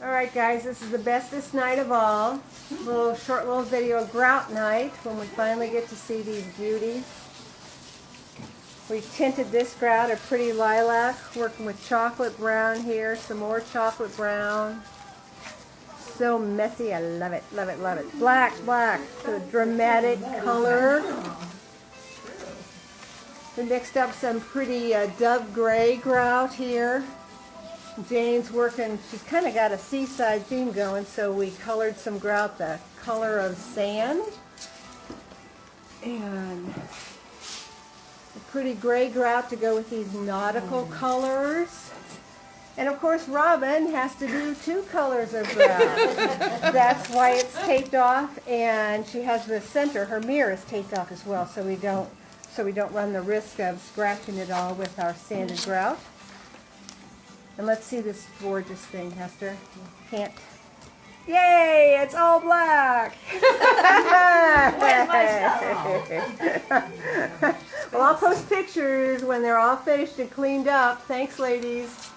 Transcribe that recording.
Alright guys, this is the bestest night of all. Short little video, Grout night, when we finally get to see these beauties. We tinted this grout a pretty lilac, working with chocolate brown here, some more chocolate brown. So messy, I love it, love it, love it. Black, black, the dramatic color. We mixed up some pretty dove gray grout here. Jane's working, she's kind of got a seaside theme going, so we colored some grout the color of sand. And a pretty gray grout to go with these nautical colors. And of course Robin has to do 2 colors of grout. That's why it's taped off, and she has the center, her mirror is taped off as well, so we don't run the risk of scratching it all with our sanded grout. And let's see this gorgeous thing, Hester. Can't. Yay! It's all black! Well, I'll post pictures when they're all finished and cleaned up. Thanks, ladies.